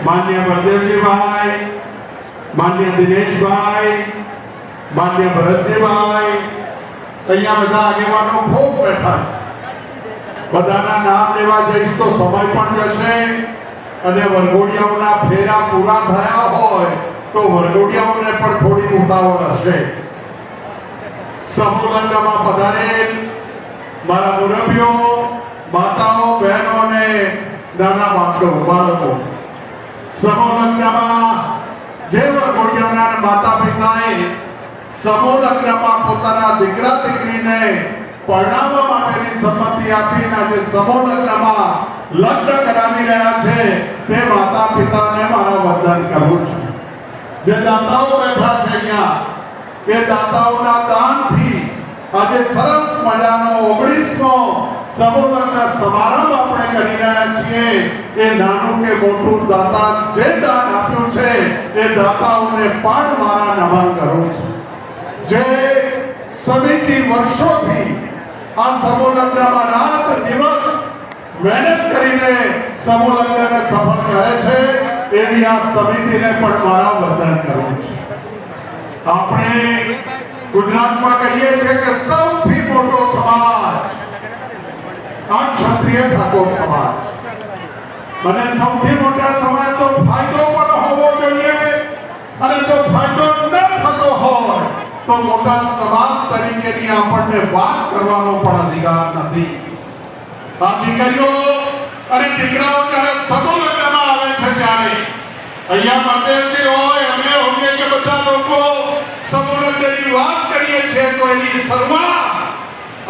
માન્ય બળદેવજીભાઈ, માન્ય દિનેશભાઈ, માન્ય ભરતજીભાઈ, અહીંયા બધા આગેવાનો ખૂબ બેઠા છે. બધાના નામ લેવા જઈશ તો સમય પણ જશે અને વરઘોડિયાઓના ફેરા પૂરા થયા હોય તો વરઘોડિયાઓને પણ થોડી ઉતાવળ હશે. સમૂહ લગ્નમાં પધારેલ મારા મુરબ્બીઓ, માતાઓ, બહેનો અને નાના બાળકો, સમૂહ લગ્નમાં જે વરઘોડિયાના માતા પિતાએ સમૂહ લગ્નમાં પોતાના દીકરા દીકરીને પરણાવવા માટેની સંમતિ આપીને આજે સમૂહ લગ્નમાં લગ્ન કરાવી રહ્યા છે તે માતા પિતાને મારા વંદન કરું છું. જે દાતાઓ બેઠા છે અહીંયા, એ દાતાઓના દાનથી આજે સરસ મજાનો 19મો સમૂહ લગ્ન સમારંભ આપણે કરી રહ્યા છીએ. એ નાનું કે મોટું દાતા જે દાન આપ્યું છે એ દાતાઓને પણ મારા નમન કરું છું. જે સમિતિ વર્ષોથી આ સમૂહ લગ્નમાં રાત દિવસ મહેનત કરીને સમૂહ લગ્નને સફળ કરે છે એવી આ સમિતિને પણ મારા વંદન કરું છું. આપણે ગુજરાતમાં કહીએ છીએ કે સૌથી મોટો સમાજ આ ક્ષત્રિય ઠાકોર સમાજ, અને સૌથી મોટા સમાજ તો ફાયદો પણ હોવો જોઈએ, અને જો ફાયદો ન થતો હોય તો મોટા સમાજ તરીકેની આપણને વાત કરવાનો પણ અધિકાર નથી. આ દીકરીઓ અને દીકરાઓ જ્યારે સમૂહ લગ્નમાં આવે છે ત્યારે અહીંયા બળદેવજી હોય, અમે હોઈએ કે બધા લોકો સમૂહ લગ્નની વાત કરીએ છીએ તો એની શરૂઆત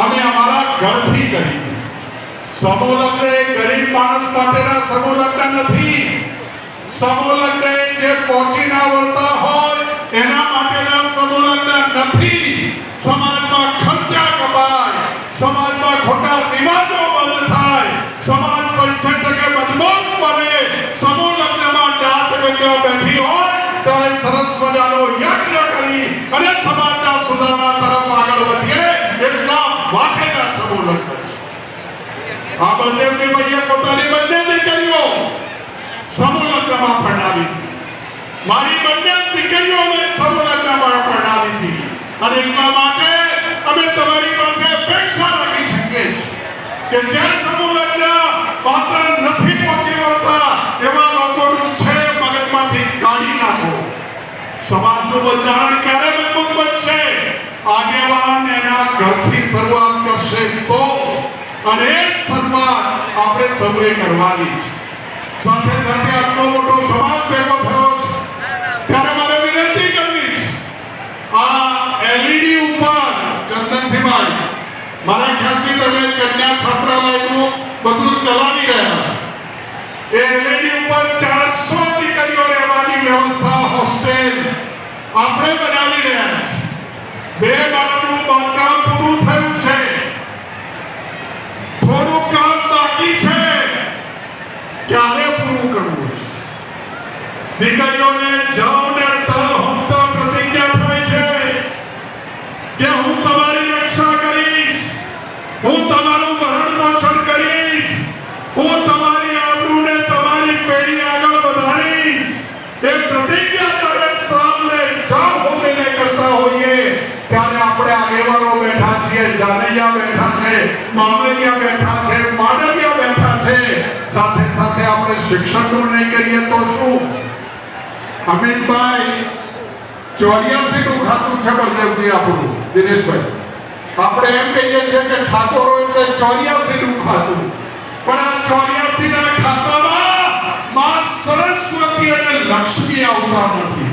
અમે અમારા ઘરથી કરી. સમૂહ લગ્ન એ ગરીબ માણસ માટેના સમૂહ લગ્ન નથી. સમૂહ લગ્ન જે પહોંચી ના વળતા હોય એના માટેના સમૂહ લગ્ન નથી. સમાજમાં ખર્ચા કપાય, સમાજમાં ખોટા રિવાજો બંધ થાય, સમાજ 50% મજબૂત બને. સમૂહ લગ્નમાં દાંત ગંગા બેઠી હોય ત્યારે સરસ મજાનો યજ્ઞ કરી અને સમાજના સુધારણા તરફ આગળ વધીએ એટલા માટેના સમૂહ લગ્ન છે. આ બળદેવજી ભાઈએ પોતાની બંને દીકરીઓ સમૂહ લગ્નમાં પરણાવી હતી. મારી બંને દીકરીઓને સમૂહ લગ્નમાં પરણાવી હતી. અને એટલા માટે અમે તમારી પાસે અપેક્ષા રાખી શકીએ કે જે સમૂહ લગ્ન પાત્ર નથી પહોંચી વળતા એવા લોકોનું છે મગજમાંથી કાઢી નાખો. સમાજનું બંધારણ ક્યારે મજબૂત બનશે? આગેવાન એના ઘરથી શરૂઆત કરશે તો, અને એ શરૂઆત આપણે સૌએ કરવાની છે. સાથે સાથે આટલો મોટો સમાજ ભેગો થયો છે ત્યારે મારે વિનંતી કરવી છે. આ એલઈડી ઉપર ચંદનસિંહભાઈ, મારા ખ્યાલથી તમે કન્યા છાત્રાલયનું બધું ચલાવી રહ્યા છો. એ એલઈડી ઉપર 400 દીકરીઓ રહેવાની વ્યવસ્થા હોસ્ટેલ આપણે બનાવી રહ્યા છીએ. 2 માળનું બાંધકામ પૂરું થયું છે, થોડું કામ બાકી છે. ક્યારે પૂરું કરવું છે? દીકરીઓને જવને તલ હોમતા પ્રતિજ્ઞા થાય છે કે હું તમારી રક્ષા કરીશ, હું તમારું ભરણ પોષણ કરીશ, હું તમારી આબરૂને તમારી પેઢી આગળ વધારીશ. એ પ્રતિજ્ઞા જ્યારે તલને જવ હોમીને કરતા હોઈએ ત્યારે આપણે આગેવાનો બેઠા છીએ, જાનૈયા બેઠા છે, મામલિયા બેઠા છે, માડવિયા બેઠા છે. સાથે સાથે આપણે શિક્ષણનું નહીં કરીએ તો શું? અમિતભાઈ 84 નું ખાતું છે બળદેવજી આપણું, દિનેશભાઈ. આપણે એમ કહીએ છીએ કે ઠાકોરો એટલે 84 નું ખાતું, પણ આ 84 ના ખાતામાં માં સરસ્વતી અને લક્ષ્મી આવતા નથી.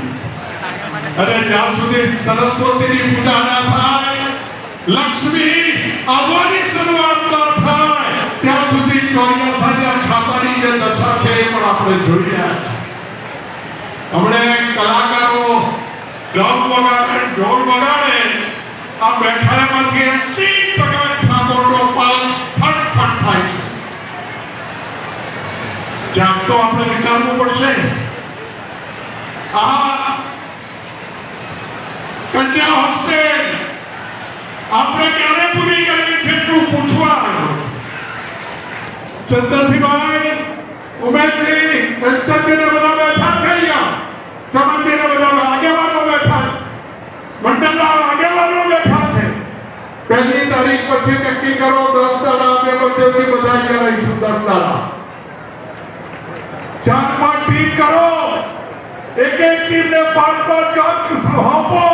અને જ્યાં સુધી સરસ્વતીની પૂજા ના થાય, લક્ષ્મી આવવાની શરૂઆત ના થાય ત્યાં સુધી 84 ના ખાતાની જે દશા છે એ પણ આપણે જોઈ રહ્યા છીએ. હમણે કલાકારો ડ્રમ વગાડે, ઢોલ વગાડે, આ બેઠામાંથી 80% ઠાકોરનો પાલ ફટફટ થાય છે. ક્યાંક તો આપણે વિચારવું પડશે. આ કન્યા હોસ્ટેલ આપણે ક્યારે પૂરી કરવી છે એટલું પૂછવા આવ્યો. ચંદનસિંહભાઈ ઉમેશજી કંચનજીને બધા બેઠા છે અહીંયા, ચમનજીને બધા આગેવાનો બેઠા છે, મંડળના આગેવાનો બેઠા છે. 1લી તારીખ પછી નક્કી કરો 10 દાડા અમે બળદેવજી બધાઈ કરાઈશું. 10 દાડા 4-5 ટીમ કરો, એક ટીમને 5-5 ગામ સોંપો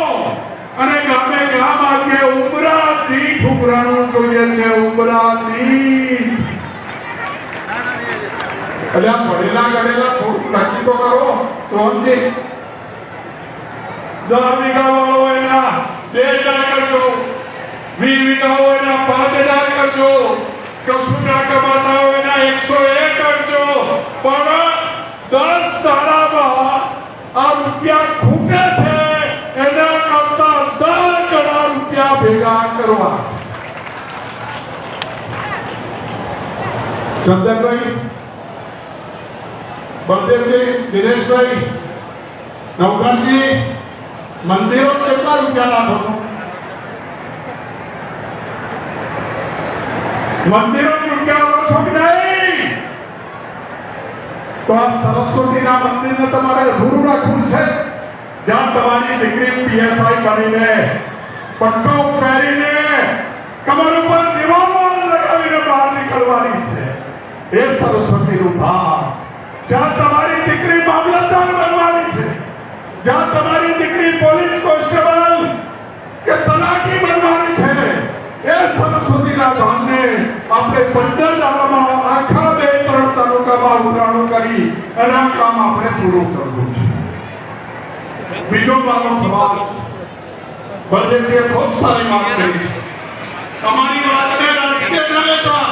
અને ગામે ગામ આગે ઉમરા દીઠ ઉમરાનું જોઈએ છે. ઉમરા દીઠ એટલે પડેલા ગળેલા થોડું નક્કી તો કરો સોહનજી. 10 વીઘા વાળો એના 2000 કરજો, 20 વીઘા હોય એના 5000 કરજો, કશું ના કમાતા હોય એના 101 કરજો. પણ 10 દાડામાં આ રૂપિયા ખૂટે છે એના કરતા 10 ગણા રૂપિયા ભેગા કરવા. ચંદનભાઈ, બળદેવજી, દિનેશભાઈ, નવઘણજી, મંદિરો કેટલા રૂપિયા નાખો છો? મંદિરો રૂપિયા લો છો કે નહીં? તો આ સરસ્વતીના મંદિરને તમારે રૂ રાખવું છે, જ્યાં તમારી દીકરી પીએસઆઈ બનીને પટ્ટો પહેરીને કમર ઉપર દીવાનો લગાવીને બહાર નીકળવાની છે. એ સરસ્વતીનું ભાર. જ્યાં તમારી દીકરી મામલતદાર બનવાની છે, જ્યાં તમારી દીકરી પોલીસ કોન્સ્ટેબલ કે તલાટી બનવાની છે, એ સરસ્વતીના ધામને આપણે 15 દાડામાં આખા 2-3 તાલુકામાં ઉઘરાણું કરી અને આ કામ આપણે પૂરું કરવું છે. બીજો મારો સવાલ છે, બળદેવજીએ ખૂબ સારી વાત કરી છે. અમારી વાતને રાજકીય ન લેતા,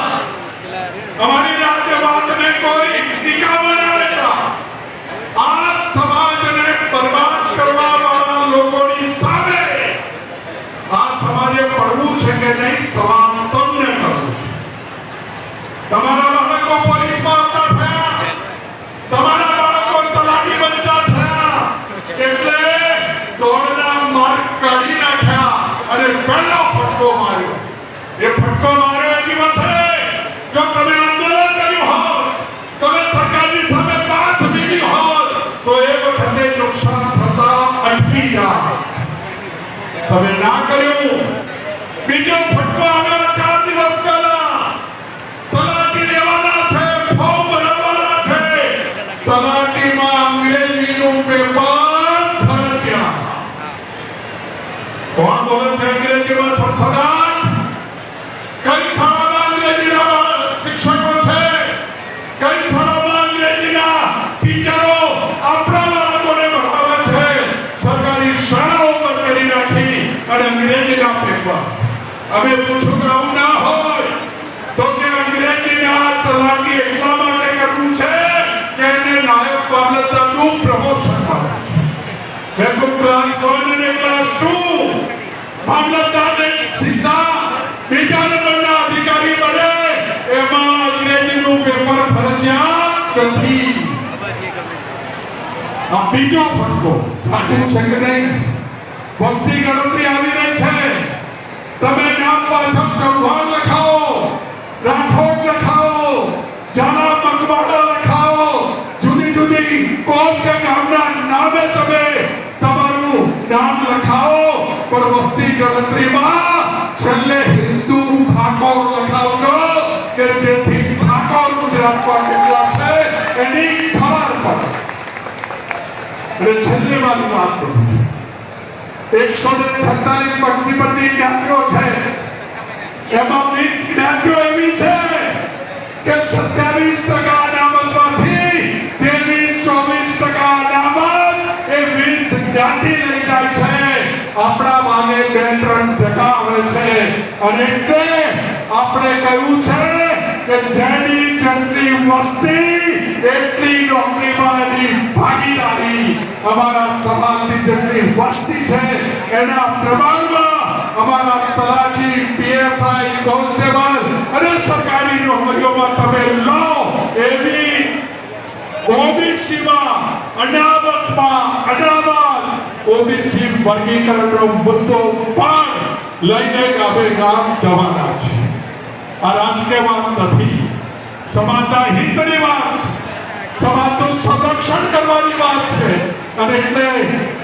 અમારી રાજ્ય વાતને કોઈ ટીકામાં ન લેતા, આ સમાજને બરબાદ કરવા વાળા લોકોની સામે આ સમાજે પડવું છે કે નહીં સવાલ તમને કરવું છે. તમારા બાળકો પોલીસમાં આવતા થયા, તમારા બાળકો તલાટી બનતા થયા એટલે દોડના માર્ગ કાઢી નાખ્યા અને પહેલો ફટકો માર્યો. એ ફટકો માર્યો એ દિવસે જો તમે આંદોલન કર્યું હોત, તમે સરકારની સામે વાત બીજી હોત તો એ વખતે નુકસાન થતા અટકી જાય. તમે ના કર્યું. બીજો ફટકો આવ્યો 4 દિવસ પહેલા. તલાટી લેવાના છે, ફોર્મ ભરવાના છે. તલાટીમાં અંગ્રેજીનું પેપર ફરજિયાત. કોણ બોલે છે અંગ્રેજીમાં? સંસદાન. કઈ શાળામાં અંગ્રેજીના શિક્ષકો છે? કઈ શાળામાં અંગ્રેજીના ટીચરો આપણા બાળકોને ભણાવે છે? સરકારી શાળાઓ બંધ કરી નાખી અને અંગ્રેજીના પેપર. અમે પૂછું કે આવું ના હોય તો કે અંગ્રેજીના તલાટી એટલા માટે કરવું છે કે એને નાયબ મામલતદારનું પ્રમોશન મળે છે. એક ક્લાસ 1 અને ક્લાસ 2 મામલતદારને સીધા બીજા નંબરના અધિકારી બને એમાં અંગ્રેજીનું પેપર ફરજિયાત નથી. આ બીજો ફટકો જાણવું છે કે નહીં? વસ્તી ગણતરી આવી રહી છે. તમે નામ પાછળ ચૌહાણ લખાવો, રાઠોડ લખાવો, જાના મકવાણા લખાવો, જુદી જુદી કોમ કે ગામના નામે તમે તમારું નામ લખાવો, પણ વસ્તી ગણતરીમાં છેલ્લે હિન્દુ ઠાકોર લખાવજો કે જેથી ઠાકોર ગુજરાતમાં કેટલા છે એની ખબર પડે. અને છેલ્લી વાળી વાત કરું છું, 146 પક્ષીપટ્ટી જ્ઞાતિઓ છે, એમાં 20 જ્ઞાતિઓ એવી છે કે 27% અનામતમાંથી 23-24% અનામત એ 20 જ્ઞાતિ લઈ જાય છે. આપણા ભાગે 2-3% આવે છે. અને એટલે આપણે કહ્યું છે કે જેની જેટલી વસ્તી એટલી નોકરીમાં એની ભાગીદારી. અમારા સમાજની જેટલી વસ્તી છે એના પ્રમાણમાં અમારા તલાટી, પીએસઆઈ, કોન્સ્ટેબલ અને સરકારી નોકરીઓમાં તમે લો એવી ઓબીસીમાં અનામત ઓબીસી વર્ગીકરણનો મુદ્દો પણ લઈને ગામે ગામ જવાના છે. આ રાજકીય વાત નથી, સમાજના હિતની વાત છે. સમાજનું સંરક્ષણ કરવાની વાત છે અને એટલે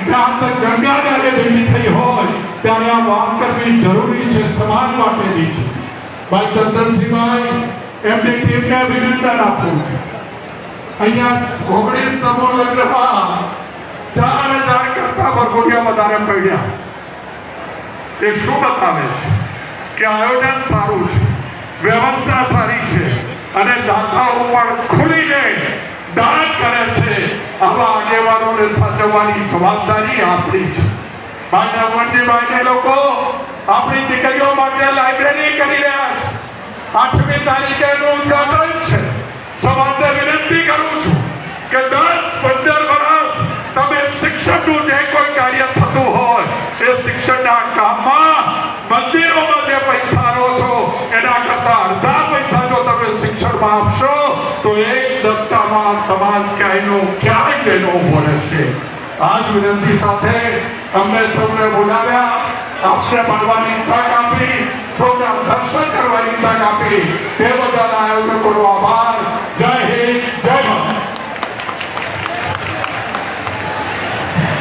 જ્યાં તક ગંગા જ્યારે ભેગી થઈ હોય ત્યારે આ વાત કરવી જરૂરી છે, સમાજ માટેની છે. ભાઈ ચંદનસિંહભાઈ એમની ટીમને અભિનંદન આપું છું. અહીંયા 19 સમૂહ લગ્નમાં 4000 કરતા વરઘોડિયા વધારે પડ્યા. એ શું બતાવે છે કે આયોજન સારું છે, વ્યવસ્થા સારી છે અને દાતાઓ પણ ખુલીને દાન કરે છે. આવા આગેવાનોને સાચવવાની જવાબદારી આપણી છે. ભાઈ અમરજીભાઈને લોકો આપણી દીકરીઓ માટે લાઇબ્રેરી કરી રહ્યા છે. 8મી તારીખે એનું ઉદ્ઘાટન છે. સમાજને વિનંતી કરું છું કે 10-15 વર્ષ તમે શિક્ષણનું જે કોઈ કાર્ય થતું હોય એ શિક્ષણના કામમાં મંદિરોમાં જે પૈસા લો છો એના કરતા અડધા પૈસા જો તમે શિક્ષણમાં આપશો તો 1 દશકામાં સમાજ ક્યાંય જેનો ઉભો રહેશે. આ જ વિનંતી સાથે અમને સૌને બોલાવ્યા, આપને મળવાની તક આપી, સૌને દર્શન કરવાની તક આપી તે બદલ આયોજકોનો આભાર.